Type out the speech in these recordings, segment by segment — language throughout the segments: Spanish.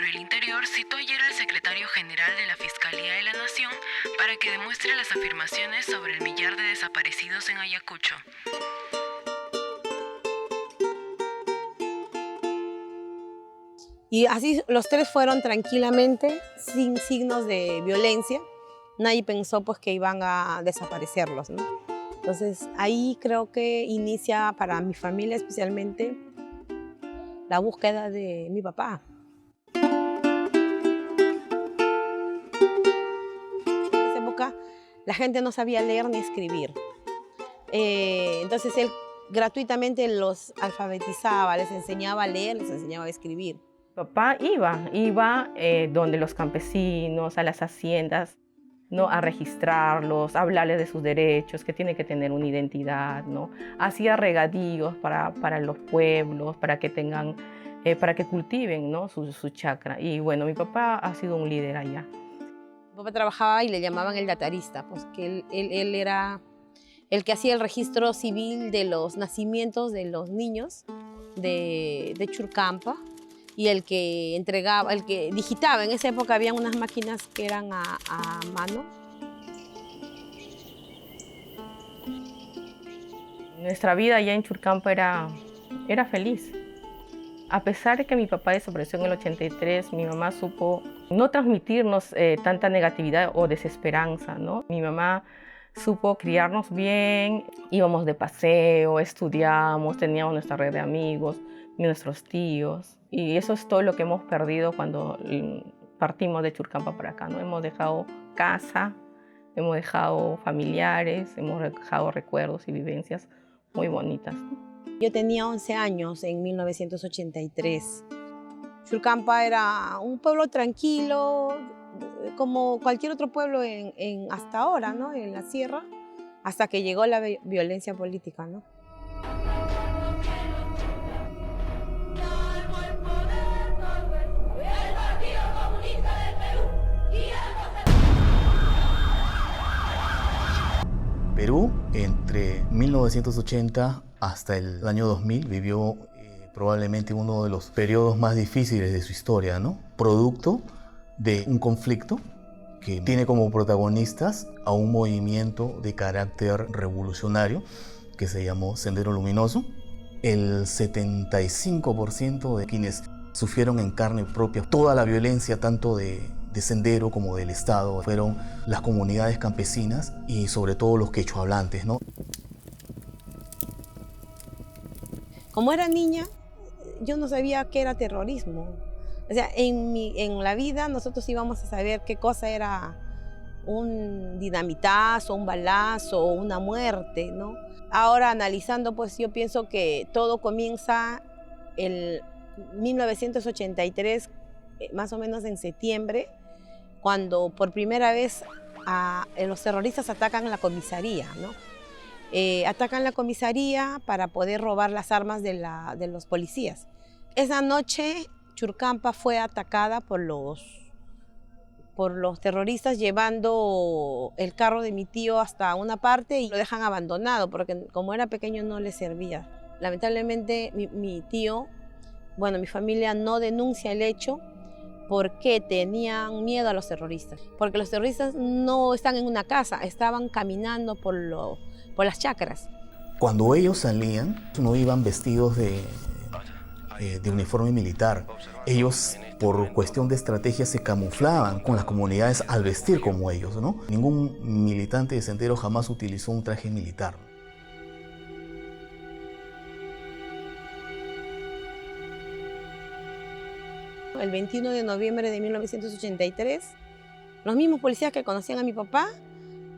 ministro del Interior citó ayer al secretario general de la Fiscalía de la Nación para que demuestre las afirmaciones sobre el millar de desaparecidos en Ayacucho. Y así los tres fueron tranquilamente, sin signos de violencia. Nadie pensó pues que iban a desaparecerlos, ¿no? Entonces ahí creo que inicia para mi familia especialmente la búsqueda de mi papá. En esa época la gente no sabía leer ni escribir. Entonces él gratuitamente los alfabetizaba, les enseñaba a leer, les enseñaba a escribir. Papá iba donde los campesinos, a las haciendas, ¿no? A registrarlos, a hablarles de sus derechos, que tienen que tener una identidad, ¿no? Hacía regadíos para los pueblos, para que tengan, para que cultiven, ¿no? su chacra. Y bueno, mi papá ha sido un líder allá. Mi papá trabajaba y le llamaban el datarista, pues que él era el que hacía el registro civil de los nacimientos de los niños de Churcampa y el que entregaba, el que digitaba. En esa época había unas máquinas que eran a mano. Nuestra vida allá en Churcampa era feliz. A pesar de que mi papá desapareció en el 83, mi mamá supo no transmitirnos tanta negatividad o desesperanza, ¿no? Mi mamá supo criarnos bien, íbamos de paseo, estudiamos, teníamos nuestra red de amigos, nuestros tíos. Y eso es todo lo que hemos perdido cuando partimos de Churcampa para acá, ¿no? Hemos dejado casa, hemos dejado familiares, hemos dejado recuerdos y vivencias muy bonitas, ¿no? Yo tenía 11 años en 1983. Churcampa era un pueblo tranquilo, como cualquier otro pueblo hasta ahora, ¿no? En la sierra, hasta que llegó la violencia política, ¿no? Perú, entre 1980 hasta el año 2000, vivió probablemente uno de los periodos más difíciles de su historia, ¿no? Producto de un conflicto que tiene como protagonistas a un movimiento de carácter revolucionario que se llamó Sendero Luminoso. El 75% de quienes sufrieron en carne propia toda la violencia, tanto de Sendero como del Estado, fueron las comunidades campesinas y sobre todo los quechohablantes, ¿no? Como era niña, yo no sabía qué era terrorismo. O sea, en la vida nosotros íbamos a saber qué cosa era un dinamitazo, un balazo o una muerte, ¿no? Ahora analizando, pues yo pienso que todo comienza en 1983, más o menos en septiembre, cuando por primera vez los terroristas atacan la comisaría, ¿no? Atacan la comisaría para poder robar las armas de los policías. Esa noche Churcampa fue atacada por los terroristas, llevando el carro de mi tío hasta una parte y lo dejan abandonado porque como era pequeño no le servía. Lamentablemente mi tío, bueno, mi familia no denuncia el hecho porque tenían miedo a los terroristas. Porque los terroristas no están en una casa, estaban caminando por las chacras. Cuando ellos salían, no iban vestidos de uniforme militar. Ellos, por cuestión de estrategia, se camuflaban con las comunidades al vestir como ellos, ¿no? Ningún militante de Sendero jamás utilizó un traje militar. El 21 de noviembre de 1983, los mismos policías que conocían a mi papá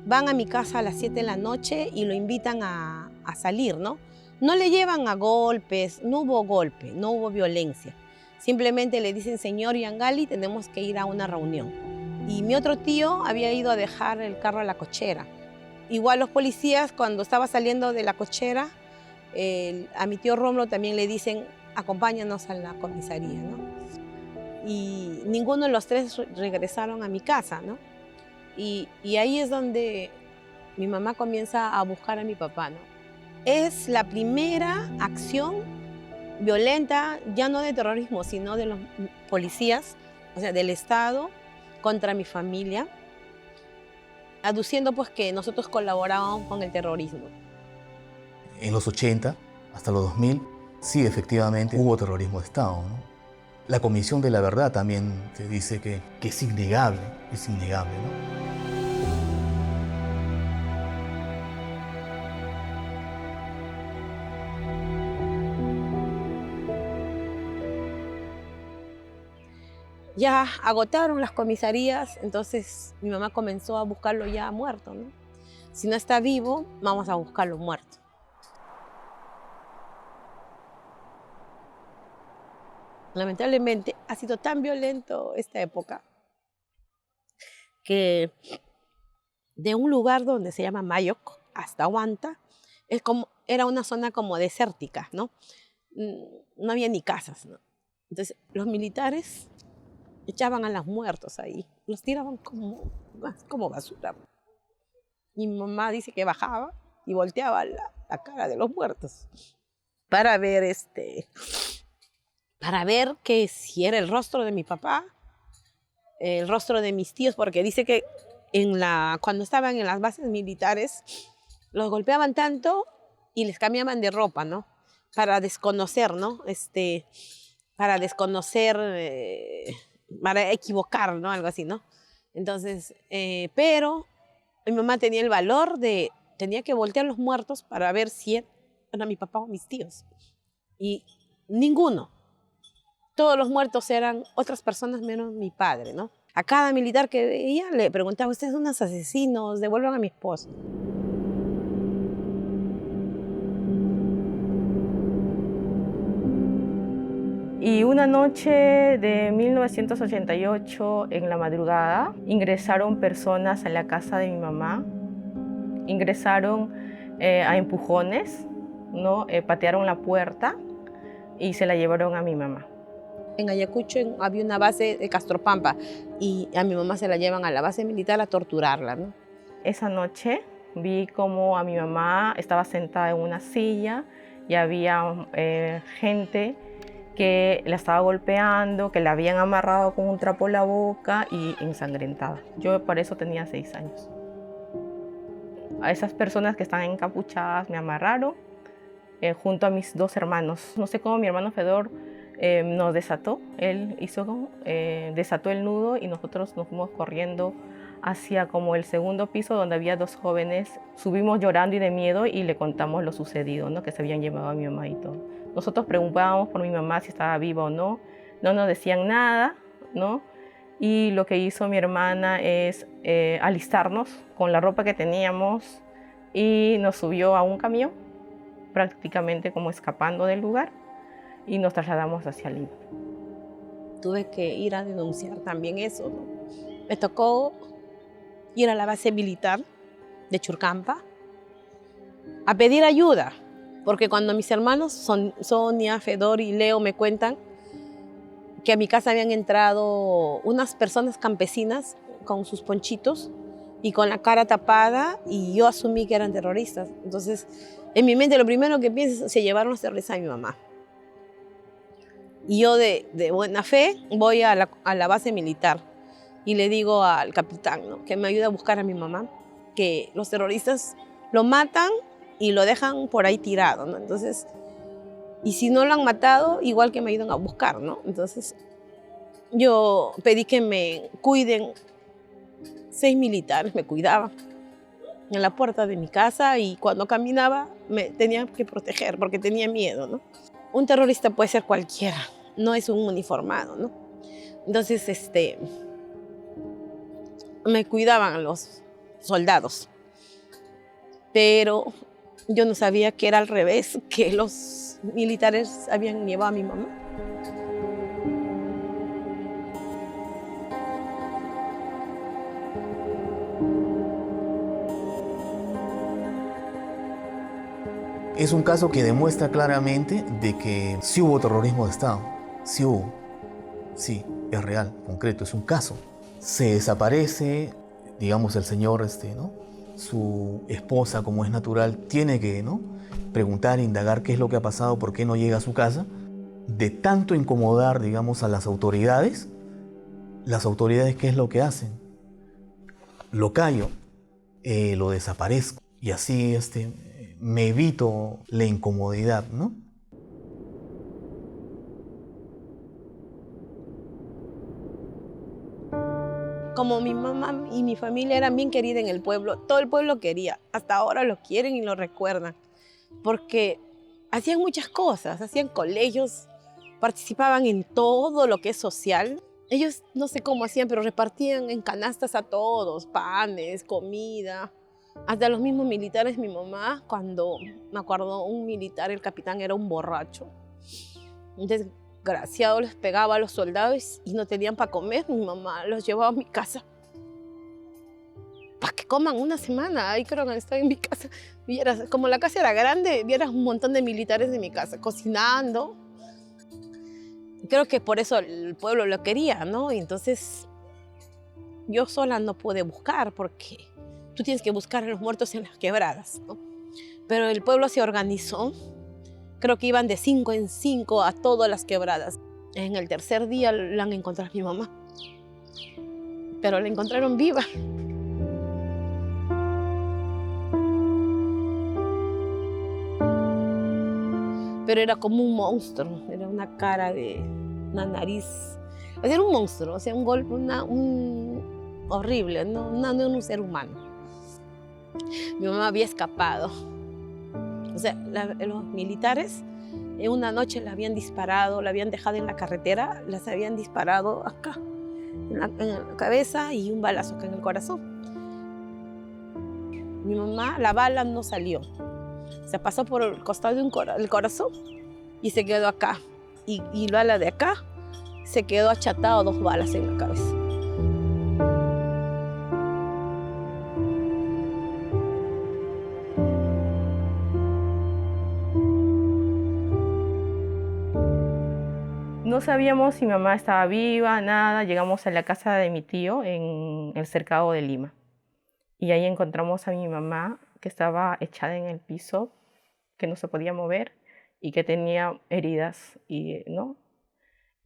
van a mi casa a las 7 de la noche y lo invitan a salir, ¿no? No le llevan a golpes, no hubo golpe, no hubo violencia. Simplemente le dicen, señor Yangali, tenemos que ir a una reunión. Y mi otro tío había ido a dejar el carro a la cochera. Igual los policías, cuando estaba saliendo de la cochera, a mi tío Rómulo también le dicen, acompáñanos a la comisaría, ¿no? Y ninguno de los tres regresaron a mi casa, ¿no? Y ahí es donde mi mamá comienza a buscar a mi papá, ¿no? Es la primera acción violenta, ya no de terrorismo, sino de los policías, o sea, del Estado contra mi familia, aduciendo pues que nosotros colaborábamos con el terrorismo. En los 80 hasta los 2000, sí, efectivamente hubo terrorismo de Estado, ¿no? La Comisión de la Verdad también te dice que es innegable, ¿no? Ya agotaron las comisarías, entonces mi mamá comenzó a buscarlo ya muerto, ¿no? Si no está vivo, vamos a buscarlo muerto. Lamentablemente ha sido tan violento esta época que de un lugar donde se llama Mayoc hasta Huanta, era una zona como desértica, ¿no? No había ni casas, ¿no? Entonces los militares echaban a los muertos ahí, los tiraban como basura. Mi mamá dice que bajaba y volteaba la cara de los muertos para ver que si era el rostro de mi papá, el rostro de mis tíos, porque dice que cuando estaban en las bases militares los golpeaban tanto y les cambiaban de ropa, ¿no? Para desconocer, ¿no? Para desconocer, para equivocar, ¿no? Algo así, ¿no? Entonces, pero mi mamá tenía el valor tenía que voltear los muertos para ver si era mi papá o mis tíos. Y ninguno. Todos los muertos eran otras personas menos mi padre, ¿no? A cada militar que veía le preguntaba, ustedes son unos asesinos, devuelvan a mi esposo. Y una noche de 1988, en la madrugada, ingresaron personas a la casa de mi mamá. Ingresaron a empujones, ¿no? Patearon la puerta y se la llevaron a mi mamá. En Ayacucho había una base de Castropampa y a mi mamá se la llevan a la base militar a torturarla, ¿no? Esa noche vi como a mi mamá estaba sentada en una silla y había gente que la estaba golpeando, que la habían amarrado con un trapo en la boca y ensangrentada. Yo por eso tenía 6 años. A esas personas que están encapuchadas me amarraron junto a mis 2 hermanos. No sé cómo mi hermano Fedor nos desató. Él desató el nudo y nosotros nos fuimos corriendo hacia como el segundo piso donde había 2 jóvenes. Subimos llorando y de miedo y le contamos lo sucedido, ¿no? Que se habían llevado a mi mamá y todo. Nosotros preguntábamos por mi mamá si estaba viva o no. No nos decían nada, ¿no? Y lo que hizo mi hermana es alistarnos con la ropa que teníamos y nos subió a un camión, prácticamente como escapando del lugar, y nos trasladamos hacia Lima. Tuve que ir a denunciar también eso, ¿no? Me tocó ir a la base militar de Churcampa a pedir ayuda, porque cuando mis hermanos Sonia, Fedor y Leo me cuentan que a mi casa habían entrado unas personas campesinas con sus ponchitos y con la cara tapada, y yo asumí que eran terroristas. Entonces, en mi mente lo primero que pienso es, se llevaron los terroristas a mi mamá. Y yo de buena fe voy a la base militar y le digo al capitán, ¿no?, que me ayude a buscar a mi mamá, que los terroristas lo matan y lo dejan por ahí tirado, ¿no? Entonces, y si no lo han matado, igual que me ayuden a buscar, ¿no? Entonces, yo pedí que me cuiden. 6 militares me cuidaban en la puerta de mi casa y cuando caminaba me tenía que proteger porque tenía miedo, ¿no? Un terrorista puede ser cualquiera, no es un uniformado, ¿no? Entonces, me cuidaban los soldados, pero yo no sabía que era al revés, que los militares habían llevado a mi mamá. Es un caso que demuestra claramente de que sí hubo terrorismo de Estado, sí hubo, sí, es real, concreto, es un caso. Se desaparece, digamos, el señor, ¿no? Su esposa, como es natural, tiene que, ¿no?, preguntar, indagar qué es lo que ha pasado, por qué no llega a su casa. De tanto incomodar, digamos, a las autoridades, Las autoridades, ¿qué es lo que hacen? Lo callo, lo desaparezco y así me evito la incomodidad, ¿no? Como mi mamá y mi familia eran bien queridas en el pueblo, todo el pueblo quería, hasta ahora lo quieren y lo recuerdan, porque hacían muchas cosas, hacían colegios, participaban en todo lo que es social. Ellos no sé cómo hacían, pero repartían en canastas a todos, panes, comida, hasta los mismos militares. Mi mamá, cuando me acuerdo, un militar, el capitán, era un borracho. Un desgraciado les pegaba a los soldados y no tenían para comer. Mi mamá los llevaba a mi casa para que coman una semana. Ahí creo que estaba en mi casa. Vieras, como la casa era grande, vieras un montón de militares en mi casa cocinando. Creo que por eso el pueblo lo quería, ¿no? Y entonces yo sola no pude buscar, porque tú tienes que buscar a los muertos en las quebradas, ¿no? Pero el pueblo se organizó. Creo que iban de 5 en 5 a todas las quebradas. En el tercer día la han encontrado a mi mamá, pero la encontraron viva. Pero era como un monstruo, era una cara de una nariz. O sea, era un monstruo, o sea, un golpe, horrible, no era un ser humano. Mi mamá había escapado. O sea, los militares en una noche la habían disparado, la habían dejado en la carretera, las habían disparado acá, en la cabeza, y un balazo acá en el corazón. Mi mamá, la bala no salió. Se pasó por el costado del corazón y se quedó acá. Y la bala de acá se quedó achatado, 2 balas en la cabeza. No sabíamos si mi mamá estaba viva, nada. Llegamos a la casa de mi tío en el cercado de Lima. Y ahí encontramos a mi mamá, que estaba echada en el piso, que no se podía mover y que tenía heridas, ¿no?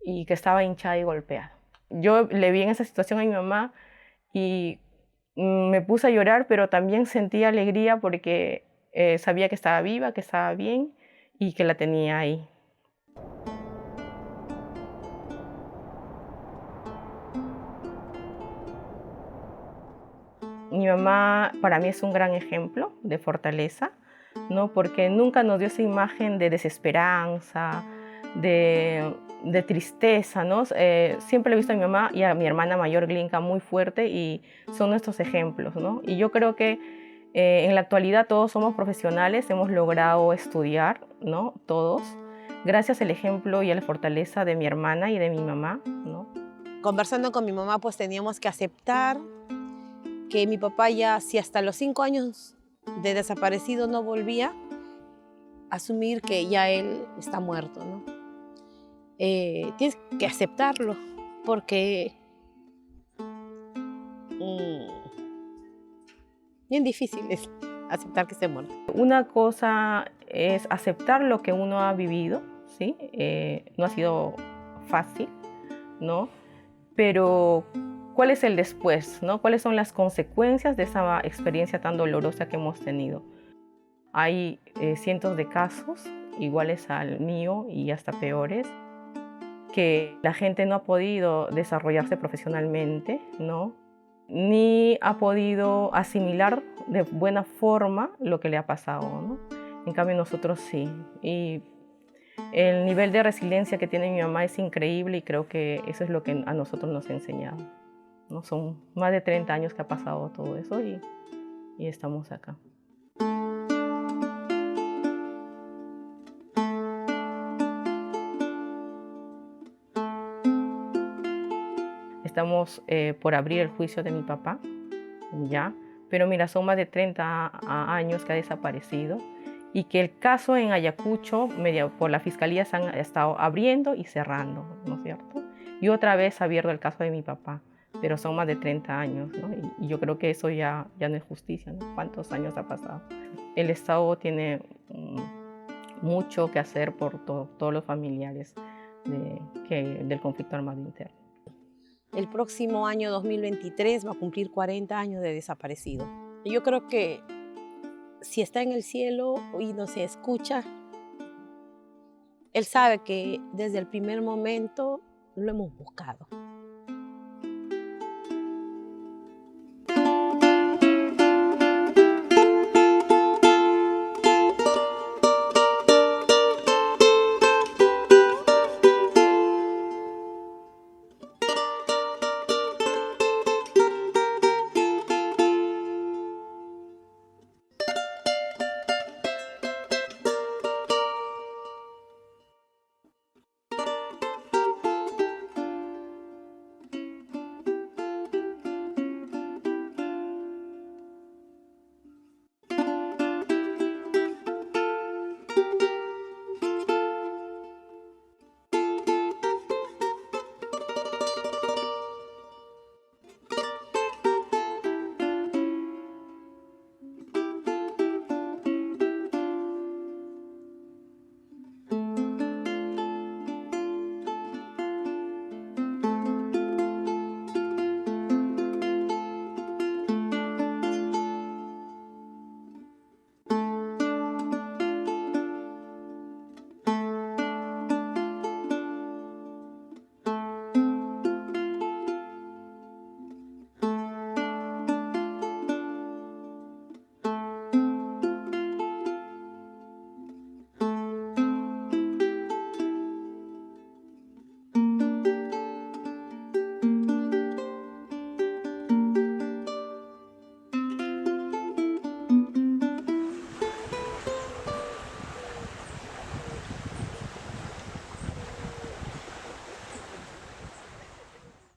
Y que estaba hinchada y golpeada. Yo le vi en esa situación a mi mamá y me puse a llorar, pero también sentí alegría porque sabía que estaba viva, que estaba bien y que la tenía ahí. Mi mamá para mí es un gran ejemplo de fortaleza, ¿no? Porque nunca nos dio esa imagen de desesperanza, de tristeza, ¿no? Siempre he visto a mi mamá y a mi hermana mayor, Glinka, muy fuerte, y son nuestros ejemplos, ¿no? Y yo creo que en la actualidad todos somos profesionales, hemos logrado estudiar, ¿no? Todos, gracias al ejemplo y a la fortaleza de mi hermana y de mi mamá, ¿no? Conversando con mi mamá, pues teníamos que aceptar que mi papá, ya si hasta los 5 años de desaparecido no volvía, asumir que ya él está muerto, ¿no? Tienes que aceptarlo, porque bien difícil es aceptar que esté muerto. Una cosa es aceptar lo que uno ha vivido, ¿sí? No ha sido fácil, ¿no? Pero ¿cuál es el después, ¿no? ¿Cuáles son las consecuencias de esa experiencia tan dolorosa que hemos tenido? Hay cientos de casos iguales al mío y hasta peores, que la gente no ha podido desarrollarse profesionalmente, ¿no? Ni ha podido asimilar de buena forma lo que le ha pasado, ¿no? En cambio nosotros sí. Y el nivel de resiliencia que tiene mi mamá es increíble y creo que eso es lo que a nosotros nos ha enseñado, ¿no? Son más de 30 años que ha pasado todo eso y estamos acá. Estamos por abrir el juicio de mi papá, ¿ya? Pero mira, son más de 30 años que ha desaparecido y que el caso en Ayacucho, por la fiscalía, se han estado abriendo y cerrando, ¿no es cierto? Y otra vez ha abierto el caso de mi papá, pero son más de 30 años, ¿no? Y yo creo que eso ya no es justicia, ¿no? ¿Cuántos años ha pasado? El Estado tiene mucho que hacer por todos los familiares del conflicto armado interno. El próximo año 2023 va a cumplir 40 años de desaparecido. Y yo creo que si está en el cielo y nos escucha, Él sabe que desde el primer momento lo hemos buscado.